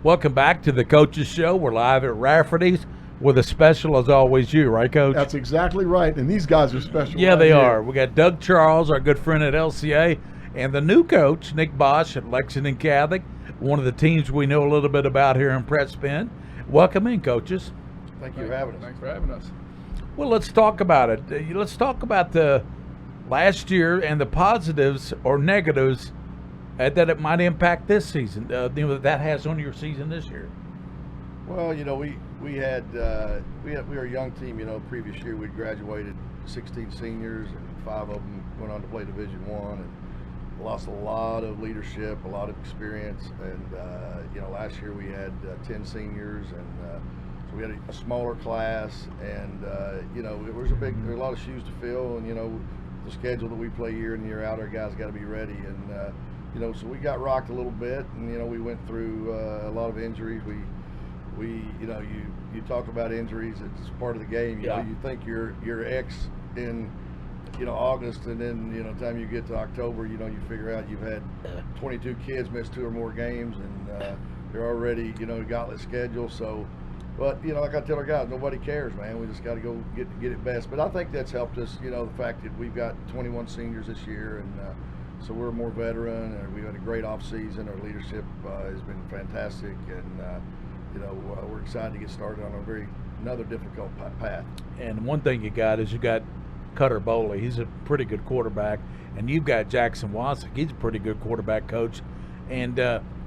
Welcome back to the Coaches Show. We're live at Rafferty's with a special, as always, you, right, Coach? That's exactly right, and these guys are special. Yeah, they are. We got Doug Charles, our good friend at LCA, and the new coach, Nick Bosch at Lexington Catholic, one of the teams we know a little bit about here in PrepSpin. Welcome in, coaches. Thank you for having us. Thanks for having us. Well, let's talk about it. Let's talk about the last year and the positives or negatives that it might impact this season. That has on your season this year. Well, we were a young team. Previous year we graduated 16 seniors, and 5 of them went on to play Division I, and lost a lot of leadership, a lot of experience. And last year we had 10 seniors, and so we had a smaller class, and it was there were a lot of shoes to fill, and the schedule that we play year in year out, our guys got to be ready, and so we got rocked a little bit, and we went through a lot of injuries. You talk about injuries, it's part of the game. You think you're X in August, and then time you get to October, you figure out you've had 22 kids miss 2 or more games, and they're already gauntlet schedule. So, but like I tell our guys, nobody cares, man. We just got to go get it best. But I think that's helped us. The fact that we've got 21 seniors this year, and so we're more veteran, and we've had a great off season. Our leadership has been fantastic, and we're excited to get started on another difficult path. And one thing you got is you got Cutter Bowley. He's a pretty good quarterback, and you've got Jackson Wasick. He's a pretty good quarterback coach. And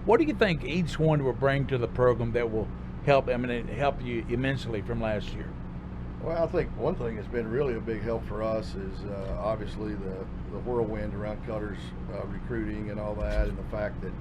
what do you think each one will bring to the program that will help you immensely from last year? Well, I think one thing that's been really a big help for us is obviously the whirlwind around Cutter's recruiting and all that, and the fact that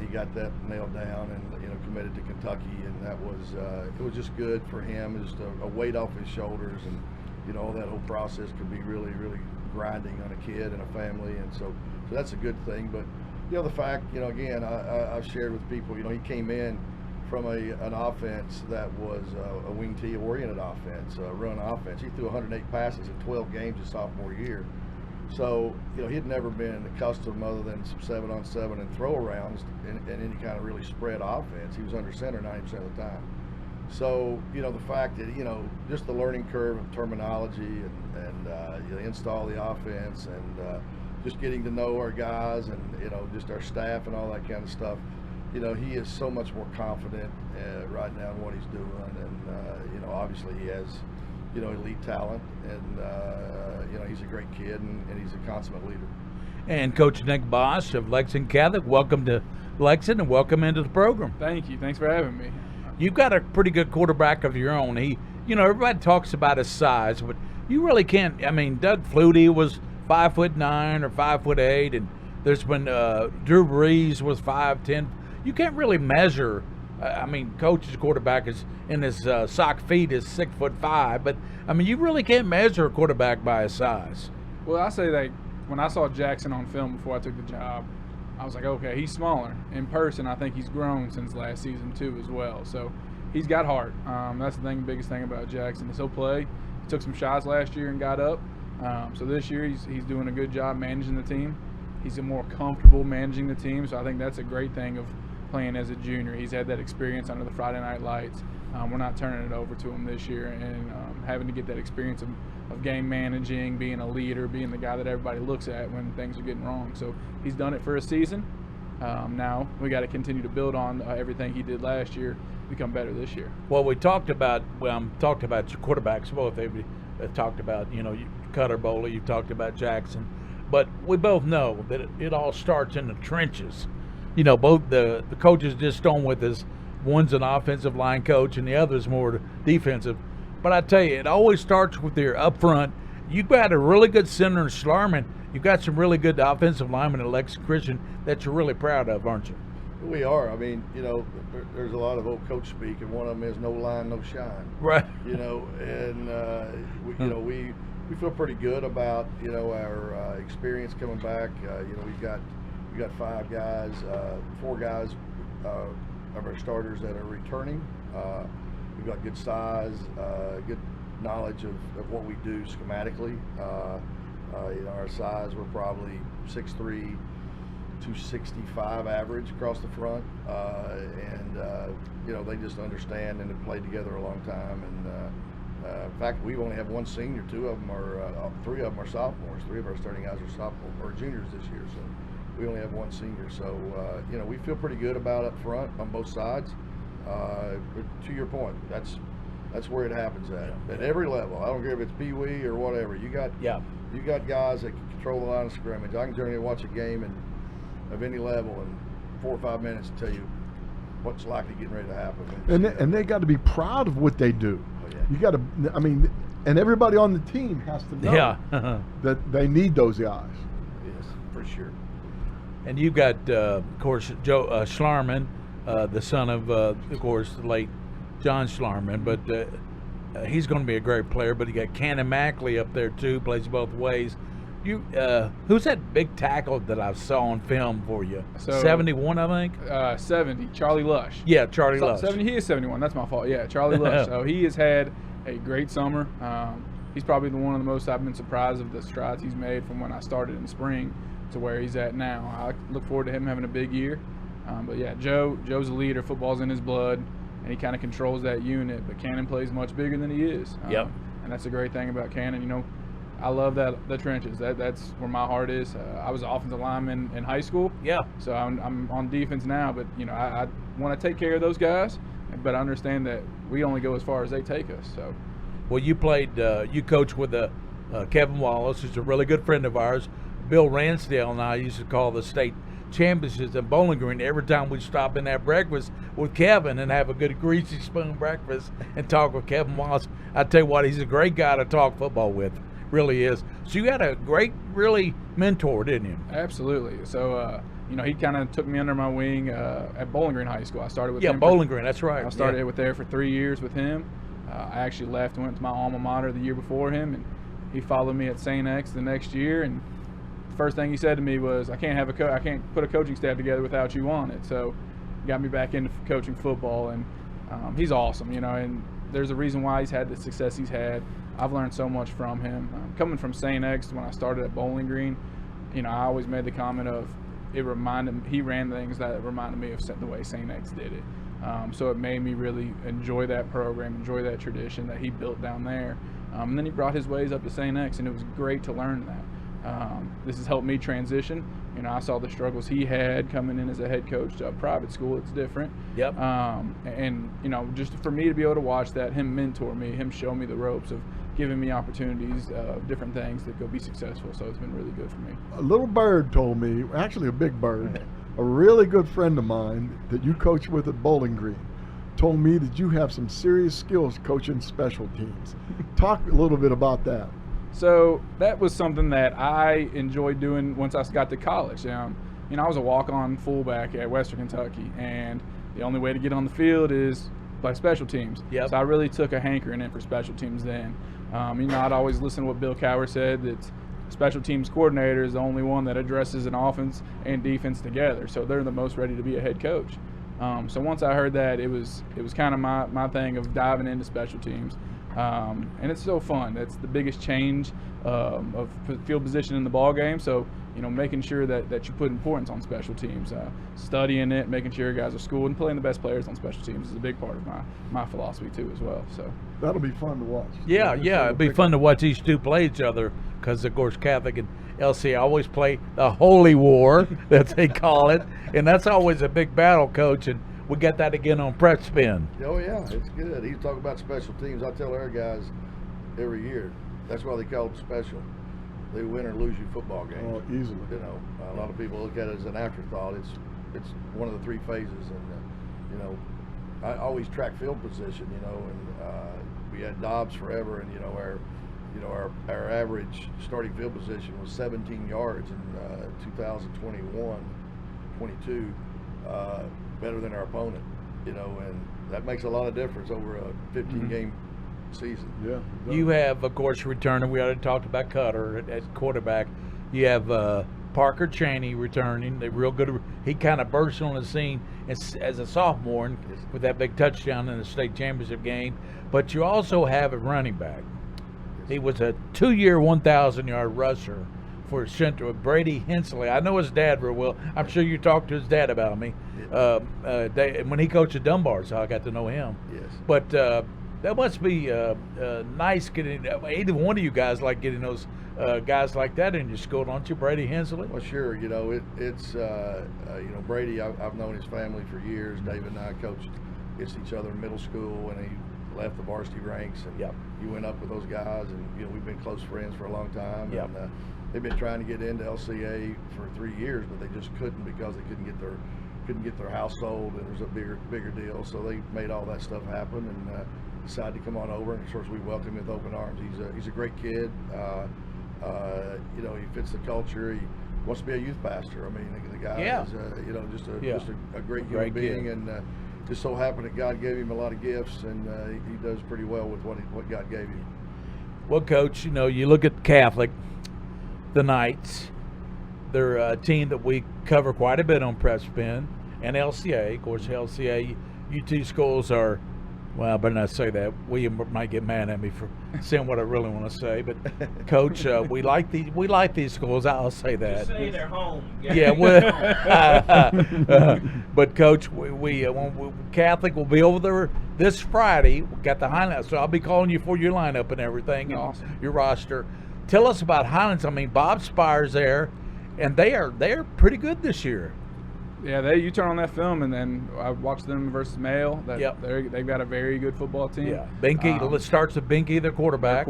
he got that nailed down and committed to Kentucky, and that was it was just good for him, just a weight off his shoulders, and all that whole process could be really, really grinding on a kid and a family, and so that's a good thing. But the fact, again, I've shared with people, he came in from an offense that was a wing tee oriented offense, a run offense. He threw 108 passes in 12 games his sophomore year. So, he'd never been accustomed, other than some 7-on-7 and throw-arounds, in any kind of really spread offense. He was under center 90% of the time. So, the fact that, just the learning curve of terminology and install the offense, and just getting to know our guys, and, just our staff and all that kind of stuff. He is so much more confident right now in what he's doing, and obviously he has elite talent, and he's a great kid, and he's a consummate leader. And Coach Nick Bosch of Lexington Catholic, welcome to Lexington and welcome into the program. Thank you. Thanks for having me. You've got a pretty good quarterback of your own. He, everybody talks about his size, but you really can't. Doug Flutie was 5'9" or 5'8", and there's been Drew Brees was 5'10". You can't really measure. Coach's quarterback is in his sock feet is 6'5", but you really can't measure a quarterback by his size. Well, I say that when I saw Jackson on film before I took the job, I was like, okay, he's smaller. In person, I think he's grown since last season too as well. So he's got heart. That's the biggest thing about Jackson is he'll play. He took some shots last year and got up. So this year he's doing a good job managing the team. He's more comfortable managing the team. So I think that's a great thing of playing as a junior. He's had that experience under the Friday Night Lights. We're not turning it over to him this year, and having to get that experience of game managing, being a leader, being the guy that everybody looks at when things are getting wrong. So he's done it for a season. Now we got to continue to build on everything he did last year, become better this year. Well, we talked about your quarterbacks. Both they've talked about Cutter Bowley. You talked about Jackson, but we both know that it all starts in the trenches. Both the coaches just don't with us. One's an offensive line coach and the other's more defensive. But I tell you, it always starts with your up front. You've got a really good center in Schlarman. You've got some really good offensive linemen at Lexington Christian that you're really proud of, aren't you? We are. There's a lot of old coach speak, and one of them is no line, no shine. Right. We feel pretty good about our experience coming back. We got 5 guys, 4 guys of our starters that are returning. We've got good size, good knowledge of what we do schematically. Our size, we're probably 6'3", 265 average across the front, and they just understand and have played together a long time. And in fact, we only have one senior. Three of them are sophomores. Three of our starting guys are sophomores or juniors this year. So we only have one senior. So we feel pretty good about up front on both sides. But to your point, that's where it happens at every level. I don't care if it's Pee Wee or whatever. You got guys that can control the line of scrimmage. I can turn in and watch a game of any level in 4 or 5 minutes and tell you what's likely getting ready to happen. And they got to be proud of what they do. Oh, yeah. You got to, and everybody on the team has to know that they need those guys. Yes, for sure. And you've got, of course, Joe Schlarman, the son of course, the late John Schlarman, but he's going to be a great player. But you got Cannon Mackley up there too, plays both ways. Who's that big tackle that I saw on film for you? So, 71, I think. 70. Charlie Lush. Yeah, Charlie Lush. 70. He is 71. That's my fault. Yeah, Charlie Lush. So he has had a great summer. He's probably one of the most I've been surprised of the strides he's made from when I started in spring to where he's at now. I look forward to him having a big year. But yeah, Joe's a leader. Football's in his blood, and he kind of controls that unit. But Cannon plays much bigger than he is. Yep. And that's a great thing about Cannon. I love the trenches. That's where my heart is. I was an offensive lineman in high school. Yeah. So I'm on defense now, but I want to take care of those guys, but I understand that we only go as far as they take us. So. Well, you coached with Kevin Wallace, who's a really good friend of ours. Bill Ransdale and I used to call the state championships at Bowling Green every time we stop in have breakfast with Kevin and have a good greasy spoon breakfast and talk with Kevin Wallace. I tell you what, he's a great guy to talk football with. Really is. So you had a great, really mentor, didn't you? Absolutely. So, he kind of took me under my wing at Bowling Green High School. I started with him. Yeah, Bowling Green, that's right. I started there for 3 years with him. I actually left and went to my alma mater the year before him, and he followed me at St. X the next year. And the first thing he said to me was, I can't put a coaching staff together without you on it. So he got me back into coaching football, and he's awesome, and there's a reason why he's had the success he's had. I've learned so much from him. Coming from St. X when I started at Bowling Green, I always made the comment of he ran things that reminded me of the way St. X did it. So it made me really enjoy that program, enjoy that tradition that he built down there. And then he brought his ways up to St. X, and it was great to learn that. This has helped me transition. I saw the struggles he had coming in as a head coach to a private school. It's different. Yep. And just for me to be able to watch that, him mentor me, him show me the ropes of giving me opportunities of different things that could be successful. So it's been really good for me. A little bird told me, actually a big bird, a really good friend of mine that you coach with at Bowling Green, told me that you have some serious skills coaching special teams. Talk a little bit about that. So that was something that I enjoyed doing once I got to college. I was a walk-on fullback at Western Kentucky, and the only way to get on the field is play special teams. Yep. So I really took a hankering in for special teams then. I'd always listen to what Bill Cowher said, that special teams coordinator is the only one that addresses an offense and defense together. So they're the most ready to be a head coach. So once I heard that, it was kind of my thing of diving into special teams. And it's so fun. That's the biggest change of field position in the ball game. So, making sure that you put importance on special teams, studying it, making sure guys are schooled, and playing the best players on special teams is a big part of my philosophy too as well. So that'll be fun to watch. Yeah, it'd be fun to watch these two play each other because, of course, Catholic and LCA always play the Holy War, that they call it, and that's always a big battle, Coach. And we got that again on PrepSpin. Oh yeah, it's good. He's talking about special teams. I tell our guys every year, that's why they call them special. They win or lose you football games. Oh, easily. A lot of people look at it as an afterthought. It's one of the three phases, and I always track field position. And we had Dobbs forever, and our average starting field position was 17 yards in 2021, 22. Better than our opponent, and that makes a lot of difference over a 15-game season. Yeah. You have, of course, returning. We already talked about Cutter at quarterback. You have Parker Chaney returning. They're real good. He kind of burst on the scene as a sophomore with that big touchdown in the state championship game. But you also have a running back. He was a 2-year 1,000-yard rusher for Central, Brady Hensley. I know his dad real well. I'm sure you talked to his dad about me. When he coached at Dunbar, so I got to know him. Yes. But that must be nice getting either one of you guys like getting those guys like that in your school, don't you, Brady Hensley? Well, sure. You know, it's Brady. I've known his family for years. David and I coached against each other in middle school, and he left the varsity ranks, and he went up with those guys, and we've been close friends for a long time. Yep. And they've been trying to get into LCA for 3 years, but they just couldn't because they couldn't get their house sold, and there's a bigger deal. So they made all that stuff happen, and decided to come on over. And of course, we welcome him with open arms. He's a great kid. He fits the culture. He wants to be a youth pastor. I mean, the guy is just a great human being, and just so happened that God gave him a lot of gifts, and he does pretty well with what God gave him. Well, Coach, you look at Catholic, the Knights. They're a team that we cover quite a bit on PrepSpin, and LCA. Of course, LCA, you two schools are, well, I better not say that. William might get mad at me for saying what I really want to say. But, Coach, we like these schools. I'll say that. Just say they're home. Yeah, but Coach, we Catholic will be over there this Friday. We got the Highlands, so I'll be calling you for your lineup and everything, and awesome. Your roster. Tell us about Highlands. I mean, Bob Spire's there, and they're pretty good this year. Yeah, you turn on that film, and then I watched them versus Mail. Yep. They've got a very good football team. Yeah, Binky starts with Binky, their quarterback.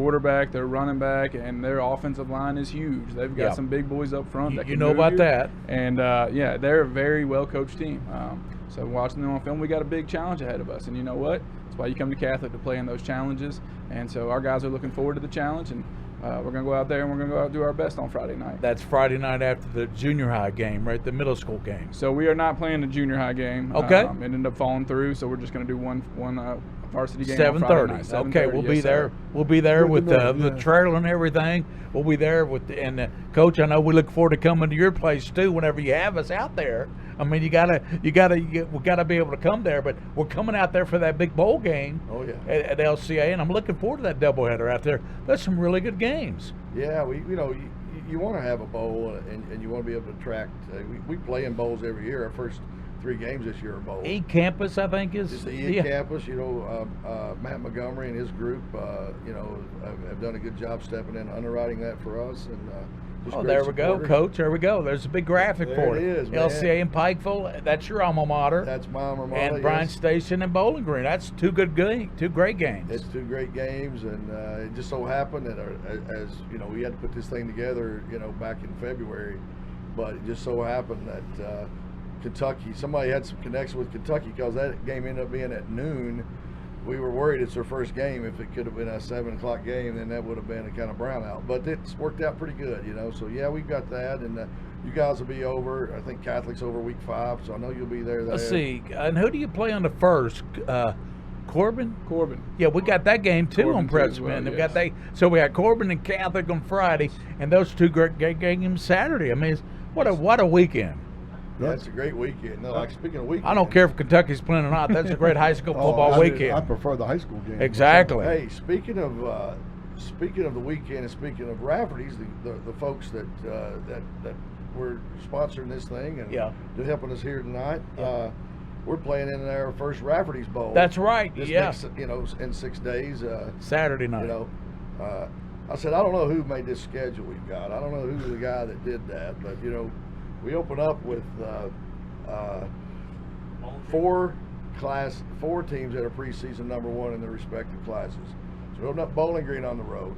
Their running back, and their offensive line is huge. They've got some big boys up front. That You can know move about you. that. And they're a very well coached team. So watching them on film, we got a big challenge ahead of us. And you know what? That's why you come to Catholic, to play in those challenges. And so our guys are looking forward to the challenge, and we're going to go out there and we're going to go out and do our best on Friday night. That's Friday night after the junior high game, right? The middle school game. So we are not playing the junior high game. Okay. It ended up falling through, so we're just going to do one varsity game on Friday 7:30. night. Okay, we'll be there. Sir. We'll be there Good with to know, the trailer and everything. We'll be there and Coach, I know we look forward to coming to your place too. Whenever you have us out there, I mean, we gotta be able to come there. But we're coming out there for that big bowl game. Oh yeah. At LCA, and I'm looking forward to that doubleheader out there. There's some really good games. Yeah, you want to have a bowl, and you want to be able to attract. We play in bowls every year. Our first 3 games this year are bowls. E-Campus, I think, is It's the E-Campus. Matt Montgomery and his group, have done a good job stepping in, underwriting that for us. And just great there we go, supporters. Coach. There we go. There's a big graphic There for it it. is, man. LCA and Pikeville. That's your alma mater. That's my alma mater. And Bryan yes. Station and Bowling Green. That's two great games. It's 2 great games, and it just so happened that we had to put this thing together, back in February, but it just so happened that Kentucky, somebody had some connection with Kentucky because that game ended up being at noon. We were worried it's their first game. If it could have been a 7 o'clock game, then that would have been a kind of brownout. But it's worked out pretty good, So yeah, we've got that, and you guys will be over. I think Catholic's over week 5, so I know you'll be there. Let's see. And who do you play on the first? Corbin? Corbin. Yeah, we got that game too Corbin on too as PrepSpin. well, They've yes. got so we got Corbin and Catholic on Friday, and those 2 great games Saturday. I mean, what a weekend. That's a great weekend. No, like speaking of weekend, I don't care if Kentucky's playing or not. That's a great high school football weekend. I prefer the high school game. Exactly. Hey, speaking of the weekend, and speaking of Rafferty's, the folks that were sponsoring this thing and they're helping us here tonight. We're playing in our first Rafferty's Bowl. That's right. Next, in 6 days. Saturday night. I said I don't know who made this schedule we've got. I don't know who's the guy that did that, but we open up with 4 teams that are preseason number 1 in their respective classes. So we open up Bowling Green on the road,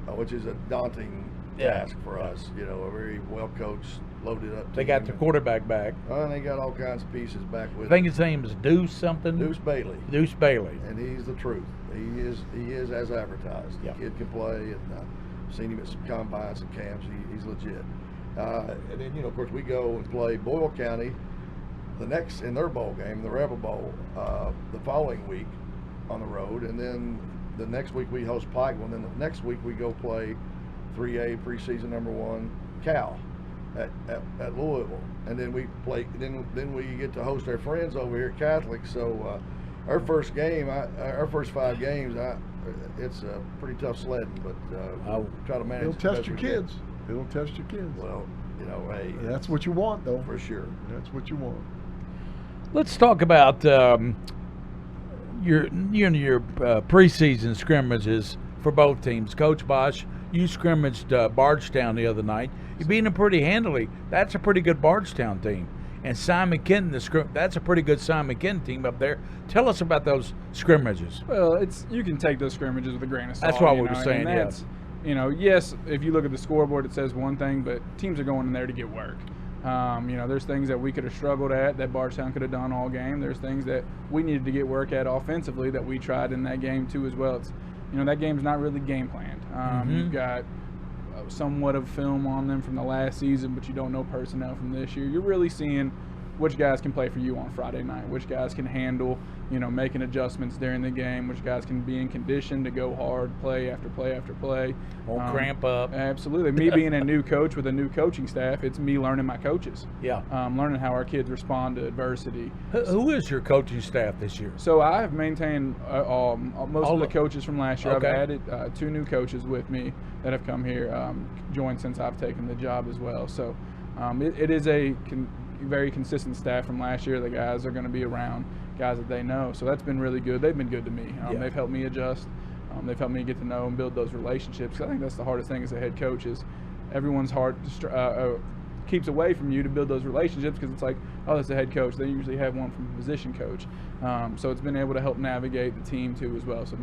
which is a daunting task for us. A very well coached, loaded up team. They got their quarterback back. And they got all kinds of pieces back with I think his name is Deuce something. Deuce Bailey. Deuce Bailey. And he's the truth. He is as advertised. Yep. The kid can play, and I've seen him at some combines and camps. He's legit. And then, of course, we go and play Boyle County in their bowl game, the Rebel Bowl, the following week on the road. And then the next week we host Pikeville. And then the next week we go play 3A preseason number 1 Cal at Louisville. And then we play. Then we get to host our friends over here at Catholic. So our first game, our first 5 games, it's a pretty tough sledding, but I'll try to manage. You'll it test best your we can. kids. It'll test your kids. Well, you know, hey, That's what you want, though. for sure. That's what you want. Let's talk about your preseason scrimmages for both teams. Coach Bosch, you scrimmaged Bardstown the other night. You beat them pretty handily. That's a pretty good Bardstown team. And Simon Kenton, that's a pretty good Simon Kenton team up there. Tell us about those scrimmages. Well, you can take those scrimmages with a grain of salt. That's what we you were know, saying, and yeah. that's, you know, yes, if you look at the scoreboard, it says one thing, but teams are going in there to get work. You know, there's things that we could have struggled at that Bardstown could have done all game. There's things that we needed to get work at offensively that we tried in that game too as well. It's, you know, that game's not really game planned. You've got somewhat of film on them from the last season, but you don't know personnel from this year. You're really seeing which guys can play for you on Friday night, which guys can handle, you know, making adjustments during the game, which guys can be in condition to go hard play after play after play. Won't cramp up. Absolutely. Me being a new coach with a new coaching staff, it's me learning my coaches. Yeah. Learning how our kids respond to adversity. Who is your coaching staff this year? So I have maintained most of the coaches from last year. Okay. I've added 2 new coaches with me that have come here, joined since I've taken the job as well. So it is a very consistent staff from last year. The guys are going to be around guys that they know. So that's been really good. They've been good to me. They've helped me adjust. They've helped me get to know and build those relationships. I think that's the hardest thing as a head coach is everyone's heart keeps away from you to build those relationships because it's like, oh, that's the head coach. They usually have one from a position coach. So it's been able to help navigate the team too as well. So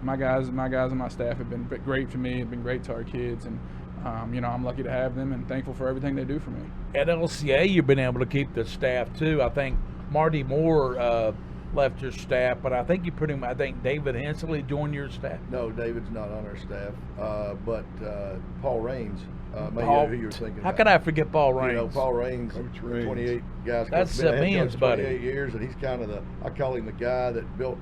my guys and my staff have been great for me, have been great to our kids, and you know, I'm lucky to have them and thankful for everything they do for me. At LCA, you've been able to keep the staff too. I think Marty Moore left your staff, but I think I think David Hensley joined your staff. No, David's not on our staff, but Paul Raines, maybe Paul, who you were thinking how about. could I forget Paul Raines? You know, Paul Raines, Coach Raines. 28 guys. That's been a head Simeon's coach buddy. 28 years, and he's kind of I call him the guy that built,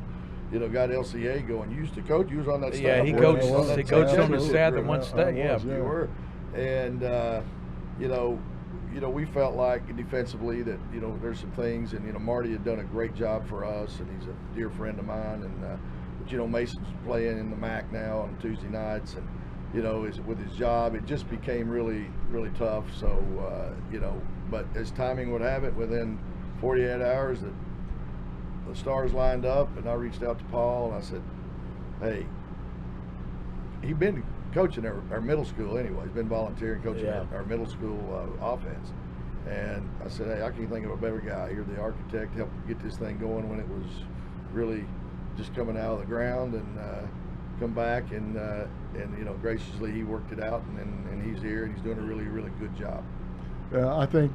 you know, got LCA going. You used to coach. You was on that staff. Yeah, he weren't you? coached. On He that coached staff? on the staff at one I state. Yeah. was, You were, and you know, we felt like defensively that, you know, there's some things, and you know, Marty had done a great job for us, and he's a dear friend of mine, and but you know, Mason's playing in the MAC now on Tuesday nights, and you know, with his job, it just became really, really tough. So you know, but as timing would have it, within 48 hours, the stars lined up, and I reached out to Paul and I said, hey, he'd been coaching our middle school anyway. He's been volunteering coaching our middle school offense. And I said, hey, I can't think of a better guy. You're the architect, helped get this thing going when it was really just coming out of the ground, and come back, and you know, graciously he worked it out, and he's here, and he's doing a really, really good job. I think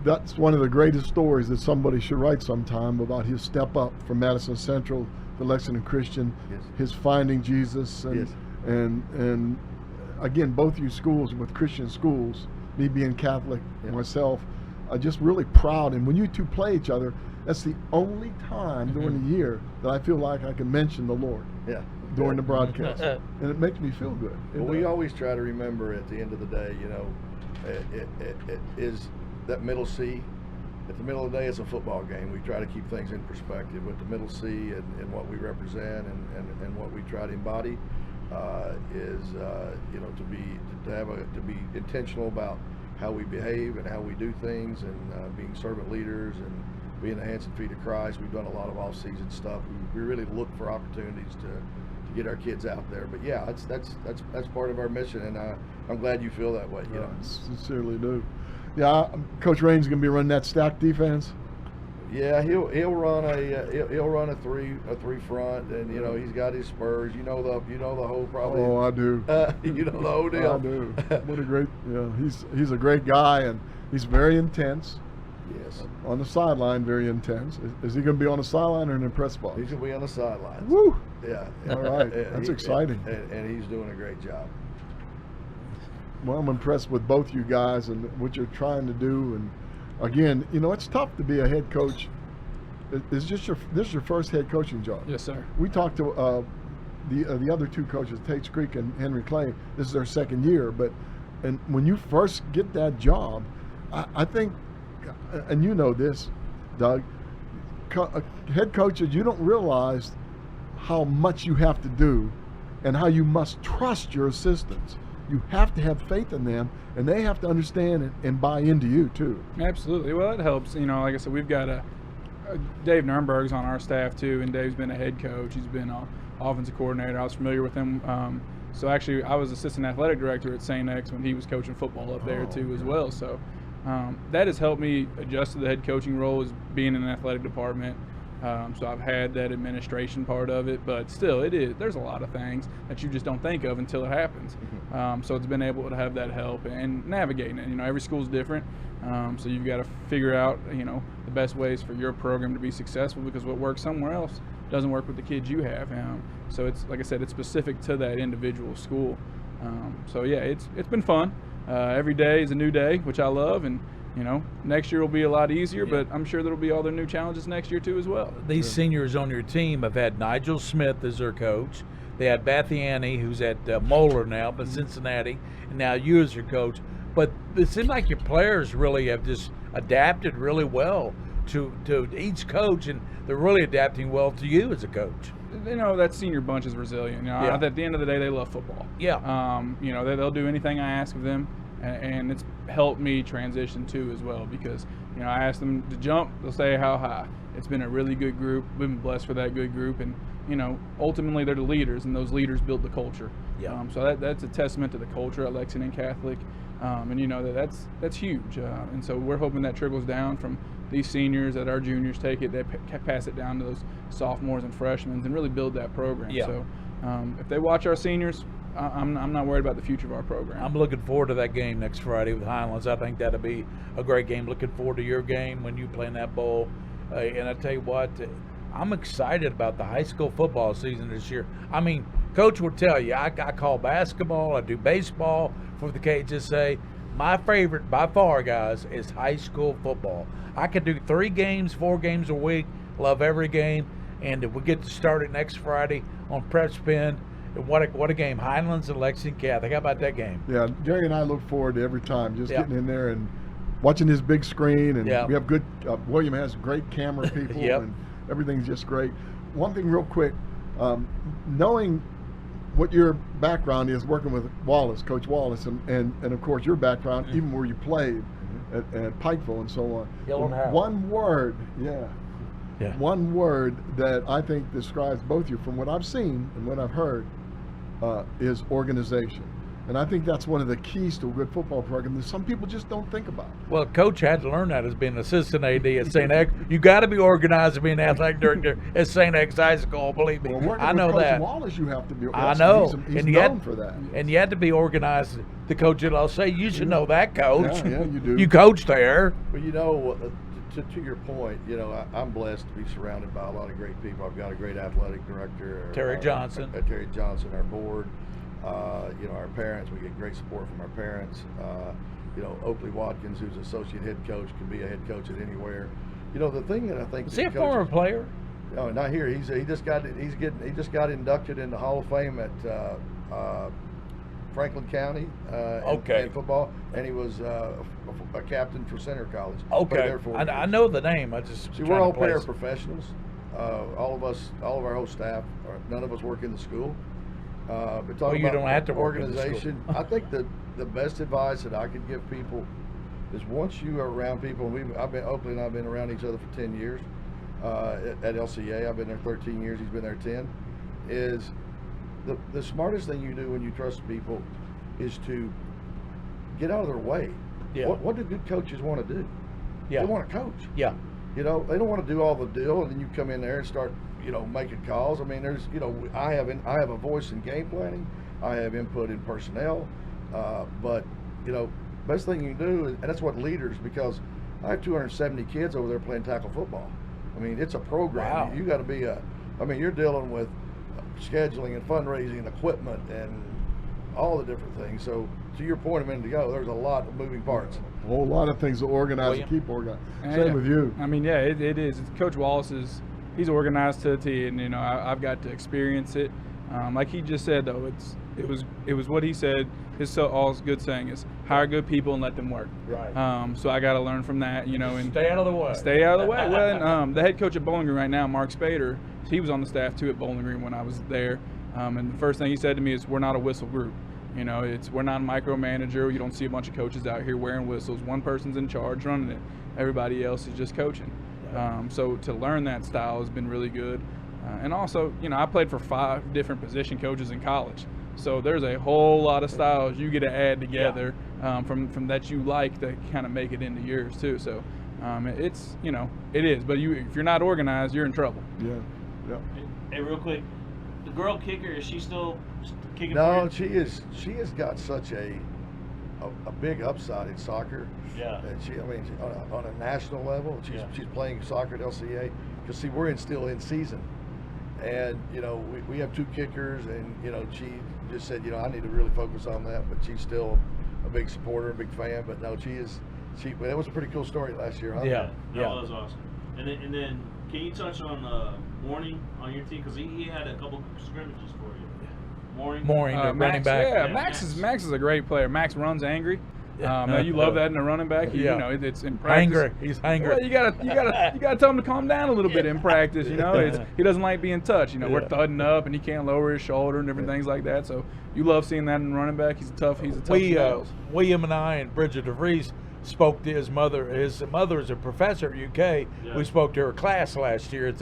that's one of the greatest stories that somebody should write sometime about his step up from Madison Central to Lexington Christian, Yes. his finding Jesus, and Yes. and again, both you schools with Christian schools, me being Catholic myself, are just really proud. And when you two play each other, that's the only time during the year that I feel like I can mention the Lord Yeah. during the broadcast, and it makes me feel good. Well, we always try to remember at the end of the day, you know, it is that middle C. At the middle of the day, it's a football game. We try to keep things in perspective, but the middle C and what we represent and what we try to embody is, you know, to be intentional about how we behave and how we do things, and being servant leaders and being the hands and feet of Christ. We've done a lot of off-season stuff. We really look for opportunities to get our kids out there. But yeah, that's part of our mission, and I'm glad you feel that way. You know, I sincerely do. Yeah, Coach Raines is going to be running that stack defense. yeah, he'll run a three front, and you know, he's got his spurs. You know the whole probably. Oh, I do. You know the whole deal. I do. What a great, he's a great guy, and he's very intense. Yes, On the sideline, very intense. Is he going to be on the sideline or in the press box? he's gonna be on the sidelines. Woo! Yeah. All right. That's exciting. And he's doing a great job. Well, I'm impressed with both you guys and what you're trying to do. And again, you know, it's tough to be a head coach. This is your first head coaching job. Yes, sir. We talked to the other two coaches, Tate Creek and Henry Clay. This is their second year, and when you first get that job, I think, and you know this, Doug, head coaches, you don't realize how much you have to do and how you must trust your assistants. you have to have faith in them, and they have to understand and buy into you too. Absolutely. Well, it helps. Like I said, we've got Dave Nurnberg's on our staff too, and Dave's been a head coach. He's been an offensive coordinator. I was familiar with him. So actually, I was assistant athletic director at St. X when he was coaching football up there too as well. So that has helped me adjust to the head coaching role as being in an athletic department. So I've had that administration part of it, but still, there's a lot of things that you just don't think of until it happens. So it's been able to have that help and navigating it. Every school's different, so you've got to figure out, the best ways for your program to be successful, because what works somewhere else doesn't work with the kids you have. So it's, like I said, it's specific to that individual school. So yeah, it's been fun. Every day is a new day, which I love, and next year will be a lot easier, but I'm sure there'll be all their new challenges next year too as well. These seniors on your team have had Nigel Smith as their coach. They had Bathiani, who's at Moeller now, but Cincinnati, and now you as your coach. But it seems like your players really have just adapted really well to each coach, and they're really adapting well to you as a coach. That senior bunch is resilient. At the end of the day, they love football. Yeah. They'll do anything I ask of them. And it's helped me transition too as well, because I ask them to jump, they'll say how high. It's been a really good group. We've been blessed for that good group, and ultimately they're the leaders, and those leaders build the culture. Yeah. So that's a testament to the culture at Lexington Catholic, and that's huge. And so we're hoping that trickles down from these seniors, that our juniors take it, they pass it down to those sophomores and freshmen, and really build that program. Yeah. So if they watch our seniors, I'm not worried about the future of our program. I'm looking forward to that game next Friday with Highlands. I think that'll be a great game. Looking forward to your game when you play in that bowl. And I tell you what, I'm excited about the high school football season this year. I mean, Coach will tell you, I call basketball, I do baseball for the KHSA. My favorite by far, guys, is high school football. I could do 3 games, 4 games a week. Love every game. And if we get to start it next Friday on PrepSpin, what a game. Highlands and Lexington Catholic. How about that game? Yeah, Jerry and I look forward to every time just getting in there and watching his big screen. And we have good, William has great camera people, and everything's just great. One thing real quick, knowing what your background is working with Wallace, Coach Wallace, and of course your background, even where you played at Pikeville and so on. One word, one word that I think describes both you from what I've seen and what I've heard is organization. And I think that's one of the keys to a good football program that some people just don't think about. Well, Coach had to learn that as being an assistant AD at St. X. You got to be organized to be an athletic director at St. X High School. Believe me, well, I know with Coach that. Wallace, you have to be. I know, he's and known for that. And you had to be organized. The coach will say, "You should know that, Coach." Yeah, you do. You coached there. Well, to your point, I'm blessed to be surrounded by a lot of great people. I've got a great athletic director, Terry Johnson. Terry Johnson, our board. Our parents, we get great support from our parents. Oakley Watkins, who's associate head coach, can be a head coach at anywhere. The thing that I think is he a former player? No, not here. He just got inducted in the Hall of Fame at Franklin County in football, and he was a captain for Center College. Okay, I know the name. I just see we're all paraprofessionals. All of our whole staff. None of us work in the school. But talking you about don't have to work organization, in the I think the best advice that I could give people is once you are around people, and Oakley and I've been around each other for 10 years at LCA. I've been there 13 years. He's been there 10. Is the smartest thing you do when you trust people is to get out of their way. Yeah. What do good coaches want to do? Yeah. They want to coach. Yeah. They don't want to do all the deal, and then you come in there and start making calls. I mean, there's, I have a voice in game planning. I have input in personnel. But, best thing you can do, and that's what leaders, because I have 270 kids over there playing tackle football. I mean, it's a program. Wow. You got to be you're dealing with scheduling and fundraising and equipment and all the different things. So to your point a minute ago, there's a lot of moving parts. A whole lot of things to organize and keep organized. Same with you. I mean, it is. Coach Wallace he's organized to a T, and I've got to experience it. Like he just said, though, it was what he said. His all good saying is hire good people and let them work. Right. So I got to learn from that, and stay out of the way. Stay out of the way. Well, and, the head coach at Bowling Green right now, Mark Spader, he was on the staff too at Bowling Green when I was there. And the first thing he said to me is, "We're not a whistle group." You know, we're not a micromanager. You don't see a bunch of coaches out here wearing whistles. One person's in charge running it. Everybody else is just coaching. So to learn that style has been really good. And also, you know, I played for 5 different position coaches in college. So there's a whole lot of styles you get to add together from that you like to kind of make it into yours too. So it's, you know, it is. But if you're not organized, you're in trouble. Yeah. Yeah. Hey, real quick, the girl kicker, is she still kicking? No, for you? she has got such a big upside in soccer. Yeah. And on a national level, she's playing soccer at LCA. Because see, we're still in season, and you know we have 2 kickers, and you know she just said, you know, I need to really focus on that. But she's still a big supporter, a big fan. But no, she that was a pretty cool story last year, huh? Yeah. That was awesome. And then can you touch on Warning on your team, because he had a couple scrimmages for you. Mooring, the running back. Yeah, Yeah, Max is a great player. Max runs angry. Now you love that in a running back. You know, it's in practice. Angry. He's angry. Well, you gotta tell him to calm down a little bit in practice. You know, he doesn't like being touched. You know, we're thudding up and he can't lower his shoulder and different things like that. So you love seeing that in a running back. He's a tough. William and I and Bridget DeVries spoke to his mother. His mother is a professor at UK. Yeah. We spoke to her class last year. It's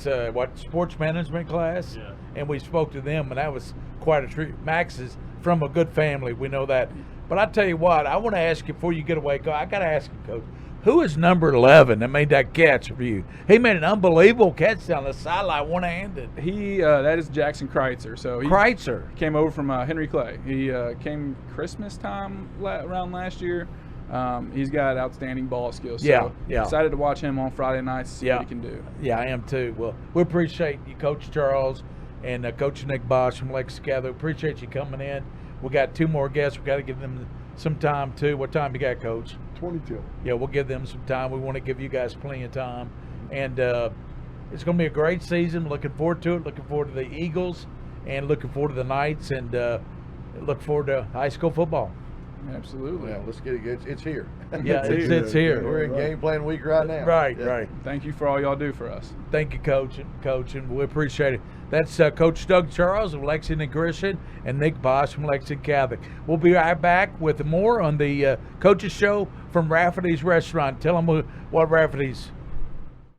a sports management class, and we spoke to them, and that was quite a treat. Max is from a good family. We know that. But I tell you what, I want to ask you before you get away. I got to ask you, Coach, who is number 11 that made that catch for you? He made an unbelievable catch down the sideline, one-handed. That is Jackson Kreitzer. So he came over from Henry Clay. He came Christmas time around last year. He's got outstanding ball skills. So excited to watch him on Friday nights, see what he can do. Yeah, I am too. Well, we appreciate you, Coach Charles, and Coach Nick Bosch from Lexington Catholic. Appreciate you coming in. We got 2 more guests. We got to give them some time too. What time you got, Coach? 22. Yeah, we'll give them some time. We want to give you guys plenty of time, and it's going to be a great season. Looking forward to it. Looking forward to the Eagles, and looking forward to the Knights, and look forward to high school football. Absolutely. Yeah, let's get it. It's here. Yeah, it's here. We're in game plan week right now. Right. Thank you for all y'all do for us. Thank you, Coach, and we appreciate it. That's Coach Doug Charles of Lexington Christian and Nick Bosch from Lexington Catholic. We'll be right back with more on the Coaches Show from Rafferty's Restaurant. Tell them what Rafferty's